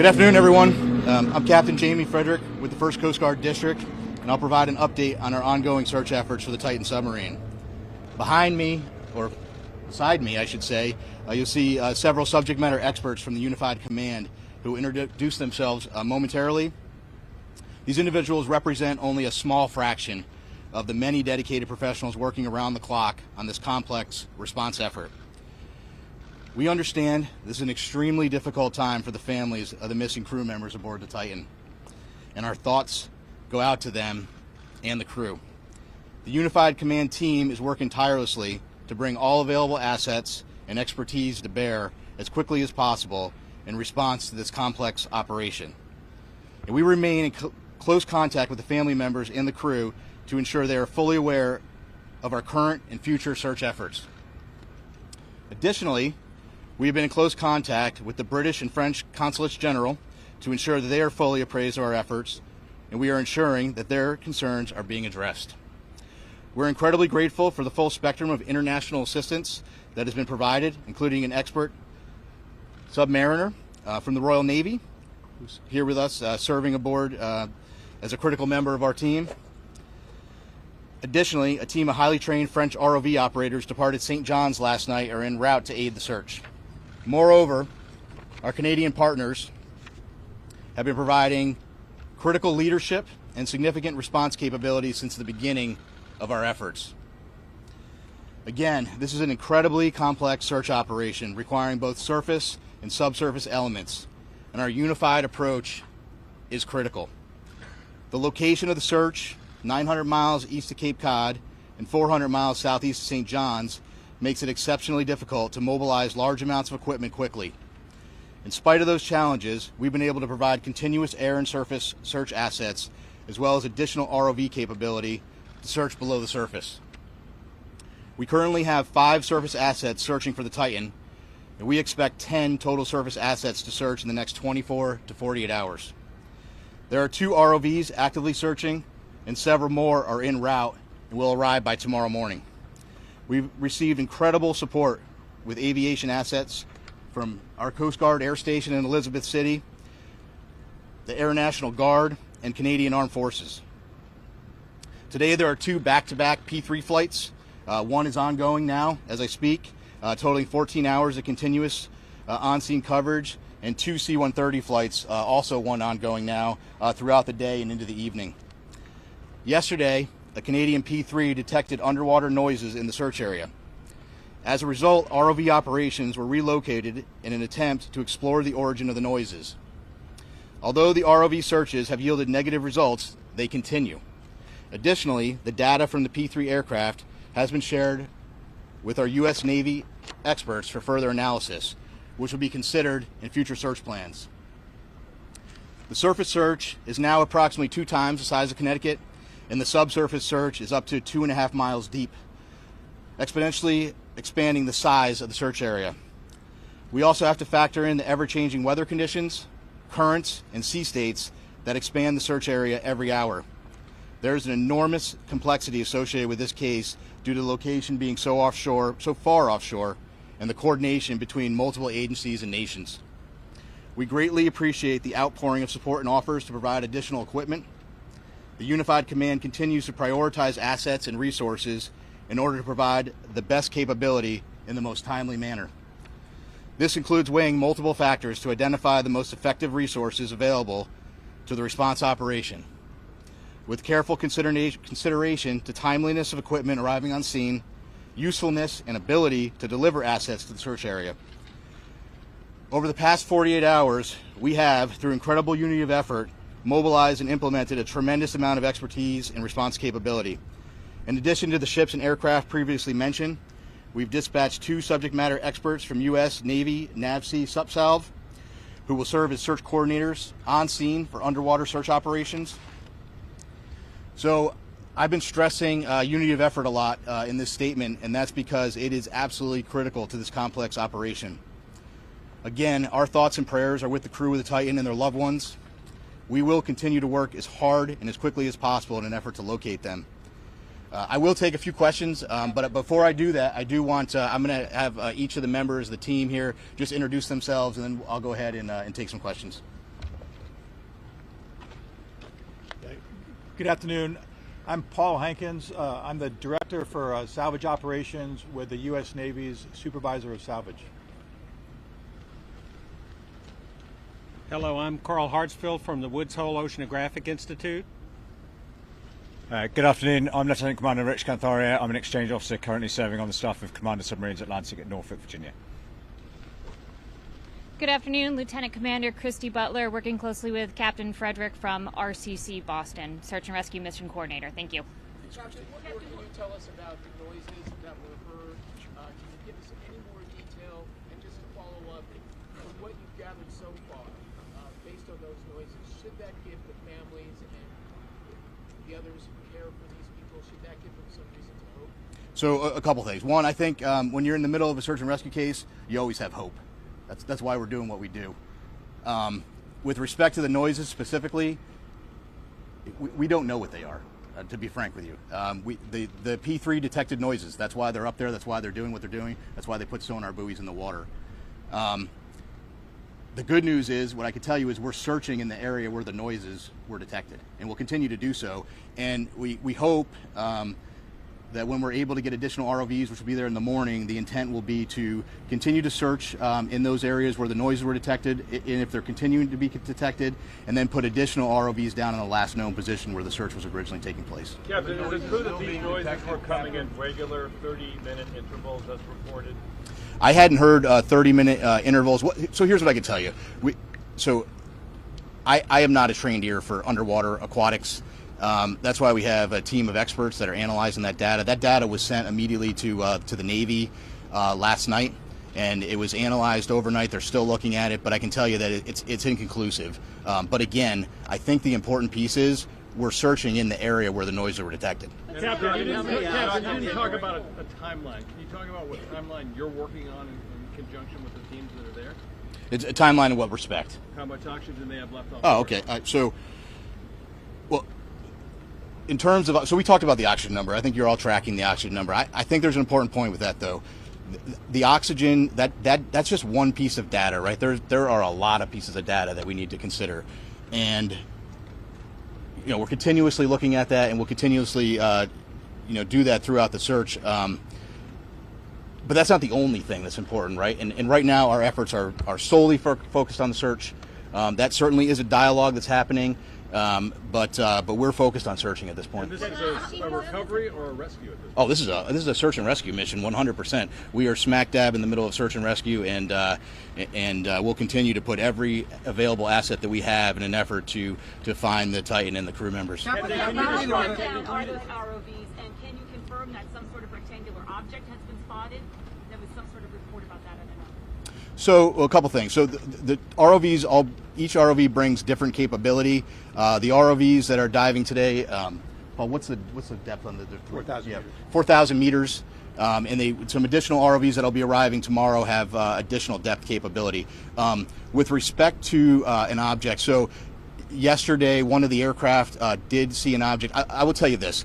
Good afternoon, everyone. I'm Captain Jamie Frederick with the 1st Coast Guard District, and I'll provide an update on our ongoing search efforts for the Titan submarine. Behind me, or beside me, I should say, you'll see several subject matter experts from the Unified Command who introduce themselves momentarily. These individuals represent only a small fraction of the many dedicated professionals working around the clock on this complex response effort. We understand this is an extremely difficult time for the families of the missing crew members aboard the Titan, and our thoughts go out to them and the crew. The Unified Command team is working tirelessly to bring all available assets and expertise to bear as quickly as possible in response to this complex operation. And we remain in close contact with the family members and the crew to ensure they are fully aware of our current and future search efforts. Additionally, we have been in close contact with the British and French Consulates General to ensure that they are fully appraised of our efforts, and we are ensuring that their concerns are being addressed. We're incredibly grateful for the full spectrum of international assistance that has been provided, including an expert submariner from the Royal Navy, who's here with us serving aboard as a critical member of our team. Additionally, a team of highly trained French ROV operators departed St. John's last night are en route to aid the search. Moreover, our Canadian partners have been providing critical leadership and significant response capabilities since the beginning of our efforts. Again, this is an incredibly complex search operation requiring both surface and subsurface elements, and our unified approach is critical. The location of the search, 900 miles east of Cape Cod and 400 miles southeast of St. John's, makes it exceptionally difficult to mobilize large amounts of equipment quickly. In spite of those challenges, we've been able to provide continuous air and surface search assets, as well as additional ROV capability to search below the surface. We currently have 5 surface assets searching for the Titan, and we expect 10 total surface assets to search in the next 24 to 48 hours. There are 2 ROVs actively searching, and several more are en route and will arrive by tomorrow morning. We've received incredible support with aviation assets from our Coast Guard Air Station in Elizabeth City, the Air National Guard, and Canadian Armed Forces. Today there are 2 back-to-back P3 flights. One is ongoing now as I speak, totaling 14 hours of continuous on-scene coverage, and 2 C-130 flights, also one ongoing now, throughout the day and into the evening. Yesterday, a Canadian P3 detected underwater noises in the search area. As a result, ROV operations were relocated in an attempt to explore the origin of the noises. Although the ROV searches have yielded negative results, they continue. Additionally, the data from the P3 aircraft has been shared with our U.S. Navy experts for further analysis, which will be considered in future search plans. The surface search is now approximately 2 times the size of Connecticut, and the subsurface search is up to 2.5 miles deep, exponentially expanding the size of the search area. We also have to factor in the ever-changing weather conditions, currents, and sea states that expand the search area every hour. There is an enormous complexity associated with this case due to the location being so far offshore, and the coordination between multiple agencies and nations. We greatly appreciate the outpouring of support and offers to provide additional equipment. The Unified Command continues to prioritize assets and resources in order to provide the best capability in the most timely manner. This includes weighing multiple factors to identify the most effective resources available to the response operation, with careful consideration to timeliness of equipment arriving on scene, usefulness, and ability to deliver assets to the search area. Over the past 48 hours, we have, through incredible unity of effort, mobilized and implemented a tremendous amount of expertise and response capability. In addition to the ships and aircraft previously mentioned, we've dispatched 2 subject matter experts from U.S. Navy NAVSEA SUPSALV, who will serve as search coordinators on scene for underwater search operations. So I've been stressing unity of effort a lot in this statement, and that's because it is absolutely critical to this complex operation. Again, our thoughts and prayers are with the crew of the Titan and their loved ones. We will continue to work as hard and as quickly as possible in an effort to locate them. I will take a few questions, but before I do that, I do want I'm going to have each of the members of the team here just introduce themselves, and then I'll go ahead and take some questions. Good afternoon. I'm Paul Hankins. I'm the Director for Salvage Operations with the U.S. Navy's Supervisor of Salvage. Hello, I'm Carl Hartsfield from the Woods Hole Oceanographic Institute. Good afternoon. I'm Lieutenant Commander Rich Cantharia. I'm an exchange officer currently serving on the staff of Commander Submarines Atlantic at Norfolk, Virginia. Good afternoon, Lieutenant Commander Christy Butler, working closely with Captain Frederick from RCC Boston, Search and Rescue Mission Coordinator. Thank you. Captain, what more can you tell us about the noises that were heard? Can you give us any more detail? And just to follow up, from what you've gathered so far, based on those noises, should that give the families and the others who care for these people, should that give them some reason to hope? So a couple things. One, I think when you're in the middle of a search and rescue case, you always have hope. That's why we're doing what we do. With respect to the noises specifically, we don't know what they are, to be frank with you. The P3 detected noises. That's why they're up there. That's why they're doing what they're doing. That's why they put sonar buoys in the water. The good news is, what I can tell you is we're searching in the area where the noises were detected, and we'll continue to do so. And we hope that when we're able to get additional ROVs, which will be there in the morning, the intent will be to continue to search in those areas where the noises were detected, and if they're continuing to be detected, and then put additional ROVs down in the last known position where the search was originally taking place. Captain, is it true that these noises were coming in regular 30-minute intervals as reported? I hadn't heard 30-minute intervals. So here's what I can tell you. I am not a trained ear for underwater aquatics. That's why we have a team of experts that are analyzing that data. That data was sent immediately to the Navy last night, and it was analyzed overnight. They're still looking at it, but I can tell you that it's inconclusive. But again, I think the important piece is we're searching in the area where the noises were detected. Captain, you didn't talk about a timeline. Can you talk about what timeline you're working on in conjunction with the teams that are there? It's a timeline in what respect? How much oxygen they have left off? Oh, okay. Well, in terms of, so we talked about the oxygen number. I think you're all tracking the oxygen number. I think there's an important point with that, though. The oxygen, that's just one piece of data, right? There are a lot of pieces of data that we need to consider, and we're continuously looking at that, and we'll continuously do that throughout the search. But that's not the only thing that's important, right? And right now our efforts are solely focused on the search. That certainly is a dialogue that's happening. But we're focused on searching at this point. And this is a recovery or a rescue at this point? Oh, this is a search and rescue mission, 100%. We are smack dab in the middle of search and rescue, and we'll continue to put every available asset that we have in an effort to find the Titan and the crew members. Are those ROVs, and can you confirm that some sort of rectangular object has been spotted? There was some sort of report about that, I don't know. So a couple things. So the ROVs, each ROV brings different capability. The ROVs that are diving today, Paul, what's the depth on the 4,000 yeah, meters. 4,000 meters. And some additional ROVs that'll be arriving tomorrow have additional depth capability. With respect to an object, so yesterday one of the aircraft did see an object. I will tell you this: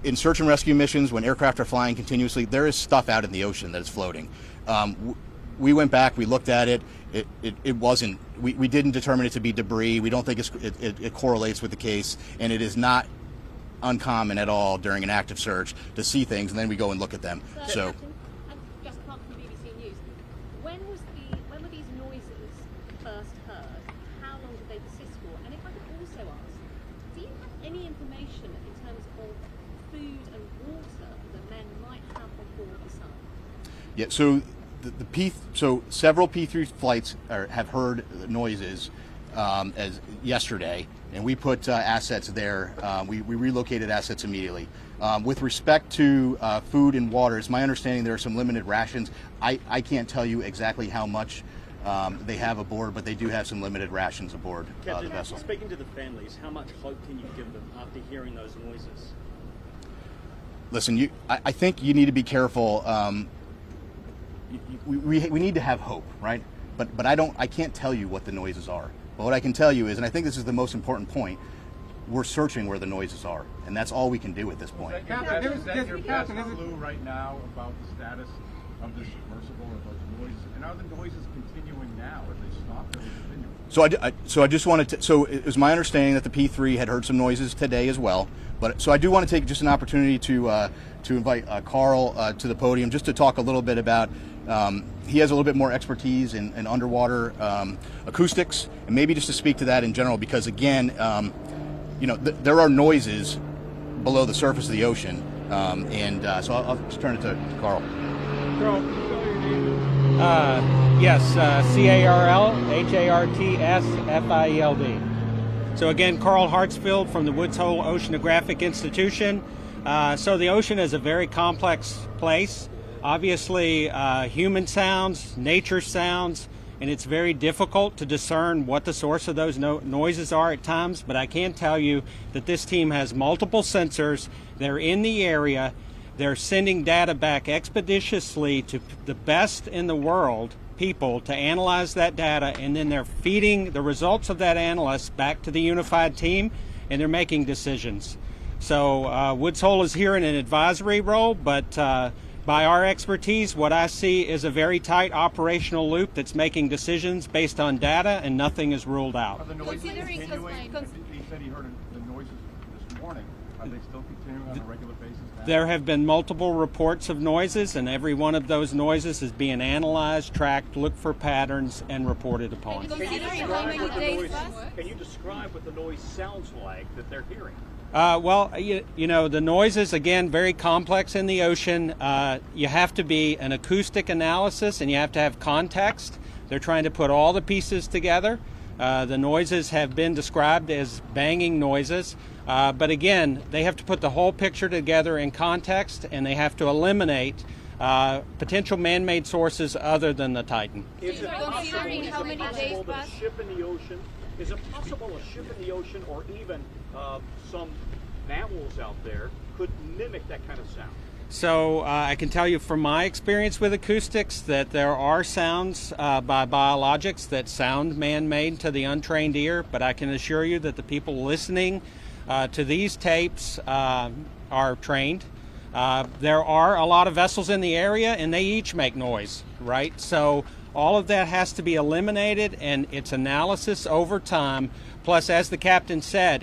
in search and rescue missions, when aircraft are flying continuously, there is stuff out in the ocean that is floating. We went back, we looked at it. It wasn't. We didn't determine it to be debris. We don't think it correlates with the case, and it is not uncommon at all during an active search to see things, and then we go and look at them. So, Captain, just from BBC News, when were these noises first heard? How long did they persist for? And if I could also ask, do you have any information in terms of food and water that men might have on board the Sun? yeah. So several P3 flights have heard noises as yesterday, and we put assets there. We relocated assets immediately. With respect to food and water, it's my understanding there are some limited rations. I can't tell you exactly how much they have aboard, but they do have some limited rations aboard the vessel. Speaking to the families, how much hope can you give them after hearing those noises? Listen, I think you need to be careful. We need to have hope, right? But I can't tell you what the noises are. But what I can tell you is, and I think this is the most important point, we're searching where the noises are, and that's all we can do at this point. Captain, is that your best clue right now about the status of the submersible and those noises? And are the noises continuing now? Are they stopped or are they continuing? So I just wanted to. So it was my understanding that the P3 had heard some noises today as well. But so I do want to take just an opportunity to invite Carl to the podium just to talk a little bit about. He has a little bit more expertise in underwater acoustics, and maybe just to speak to that in general, because again, there are noises below the surface of the ocean, so I'll just turn it to Carl. Carl, can you spell your name? Yes, CarlHartsfield. So again, Carl Hartsfield from the Woods Hole Oceanographic Institution. So the ocean is a very complex place. Obviously, human sounds, nature sounds, and it's very difficult to discern what the source of those noises are at times. But I can tell you that this team has multiple sensors. They're in the area. They're sending data back expeditiously to the best in the world people to analyze that data, and then they're feeding the results of that analysis back to the unified team, and they're making decisions. So Woods Hole is here in an advisory role, but by our expertise, what I see is a very tight operational loop that's making decisions based on data, and nothing is ruled out. Are the noises continuing? He said he heard the noises this morning. Are they still continuing on a regular basis now? There have been multiple reports of noises, and every one of those noises is being analyzed, tracked, looked for patterns, and reported upon. Can you describe what the noise sounds like that they're hearing? Well, the noises, again, very complex in the ocean. You have to be an acoustic analysis, and you have to have context. They're trying to put all the pieces together. The noises have been described as banging noises. But again, they have to put the whole picture together in context, and they have to eliminate potential man-made sources other than the Titan. Is it possible that a ship in the ocean, is it possible a ship in the ocean, or even some mammals out there, could mimic that kind of sound? So I can tell you from my experience with acoustics that there are sounds by biologics that sound man-made to the untrained ear, but I can assure you that the people listening to these tapes are trained. There are a lot of vessels in the area, and they each make noise, right? So all of that has to be eliminated, and it's analysis over time. Plus, as the captain said,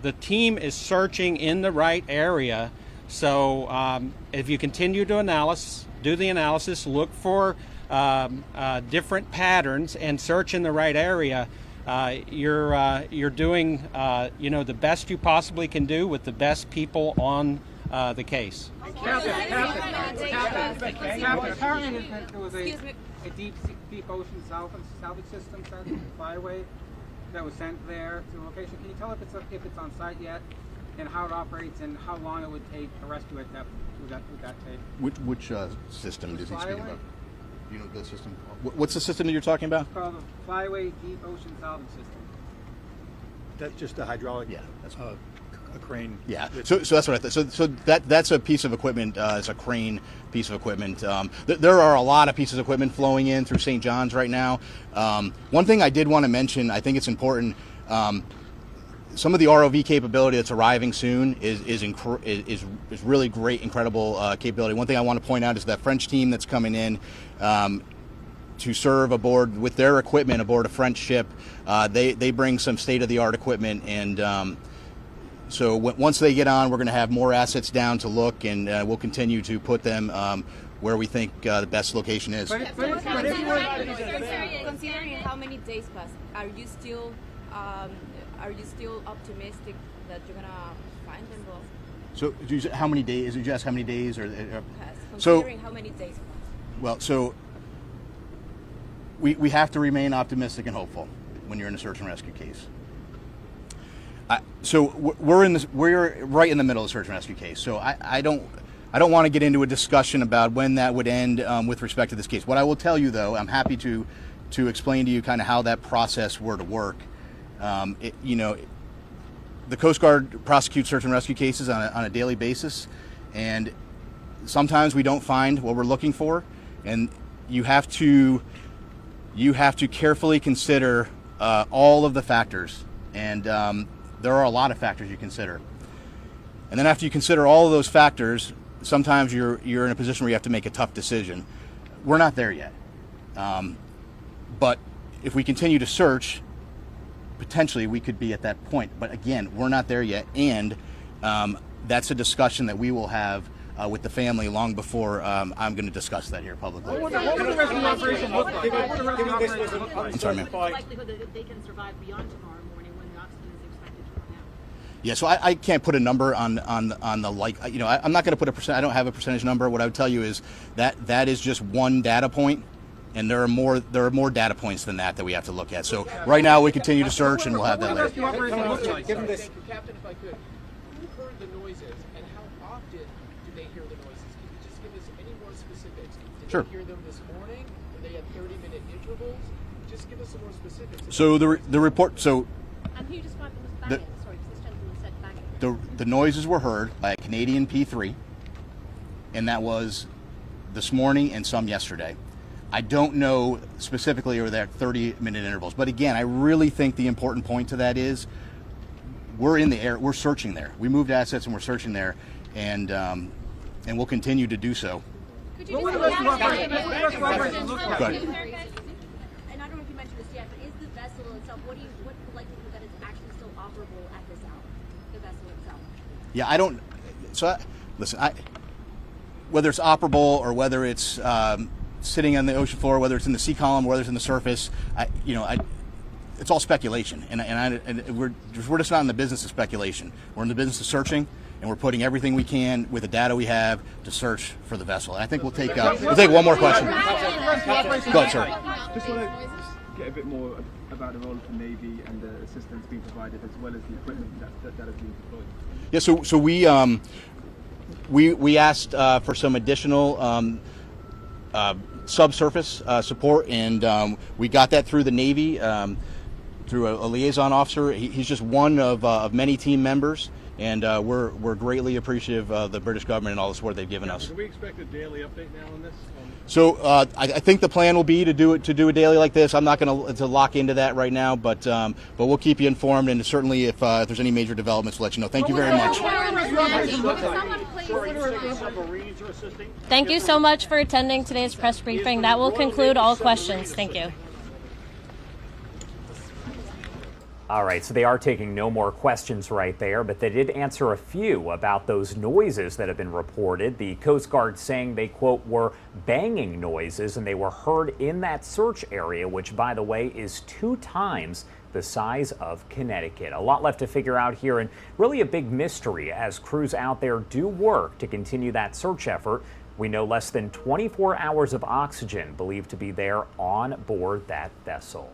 the team is searching in the right area. So if you continue to do the analysis, look for different patterns, and search in the right area, you're doing the best you possibly can do with the best people on the case. Apparently there was a deep ocean salvage system flyway that was sent there to the location. Can you tell if it's on site yet, and how it operates, and how long it would take to rescue it with that tape? Which system is he speaking about? You know the system? What's the system that you're talking about? It's called the Flyway Deep Ocean Salvage System. That's just a hydraulic. Yeah, that's a crane. Yeah, so that's what I thought. So that's a piece of equipment. It's a crane piece of equipment. There are a lot of pieces of equipment flowing in through St. John's right now. One thing I did want to mention, I think it's important. Some of the ROV capability that's arriving soon is really great, incredible capability. One thing I want to point out is that French team that's coming in to serve aboard with their equipment aboard a French ship. They bring some state-of-the-art equipment, and so once they get on, we're going to have more assets down to look, and we'll continue to put them where we think the best location is. Considering how many days passed, are you still optimistic that you're gonna find them both? So, how many days? Did you ask how many days, or considering how many days passed? Well, so we have to remain optimistic and hopeful when you're in a search and rescue case. So we're right in the middle of the search and rescue case. So I don't want to get into a discussion about when that would end with respect to this case. What I will tell you, though, I'm happy to explain to you kind of how that process were to work. The Coast Guard prosecutes search and rescue cases on a daily basis, and sometimes we don't find what we're looking for, and you have to carefully consider all of the factors, and there are a lot of factors you consider. And then after you consider all of those factors, sometimes you're in a position where you have to make a tough decision. We're not there yet. But if we continue to search, potentially we could be at that point. But again, we're not there yet. And that's a discussion that we will have with the family long before I'm going to discuss that here publicly. What would the rest of the operation look like? I'm sorry, ma'am. The likelihood that they can survive beyond tomorrow morning when the oxygen is expected to run out. Yeah, so I can't put a number on the like. You know, I'm not going to put a percent. I don't have a percentage number. What I would tell you is that is just one data point, and there are more data points than that we have to look at. So right now we continue to search, and we'll have that later. Captain, if I could, who heard the noises, and how often do they hear the noises? Can you just give us any more specifics? Did Sure. they hear them this morning? Were they at 30-minute intervals? Just give us some more specifics. So the report. So And who described them as banging? Sorry, because this gentleman said banging. the noises were heard by a Canadian P3, and that was this morning and some yesterday. I don't know specifically or they're 30-minute intervals, but again, I really think the important point to that is we're in the air, we're searching there. We moved assets and we're searching there, and we'll continue to do so. Could you What just would the rest of the operation look like? Go ahead. And I don't know if you mentioned this yet, but is the vessel itself, what's the likelihood that it's actually still operable at this hour, the vessel itself? Yeah, I don't. So listen, whether it's operable or whether it's sitting on the ocean floor, whether it's in the sea column, whether it's in the surface, it's all speculation, and we're just not in the business of speculation. We're in the business of searching, and we're putting everything we can with the data we have to search for the vessel. And I think we'll take one more question. Go ahead, sir. Just want to get a bit more about the role of the Navy and the assistance being provided, as well as the equipment that is being deployed. Yeah, so we asked for some additional subsurface support, and we got that through the Navy, through a liaison officer. He's just one of many team members, and we're greatly appreciative of the British government and all the support they've given us. Can we expect a daily update now on this? So I think the plan will be to do a daily like this. I'm not going to lock into that right now, but we'll keep you informed, and certainly if there's any major developments, we'll let you know. Thank you very much. Thank you so much for attending today's press briefing. That will conclude all questions. Thank you. All right, so they are taking no more questions right there, but they did answer a few about those noises that have been reported. The Coast Guard saying they, quote, were banging noises, and they were heard in that search area, which, by the way, is 2 times the size of Connecticut. A lot left to figure out here, and really a big mystery as crews out there do work to continue that search effort. We know less than 24 hours of oxygen believed to be there on board that vessel.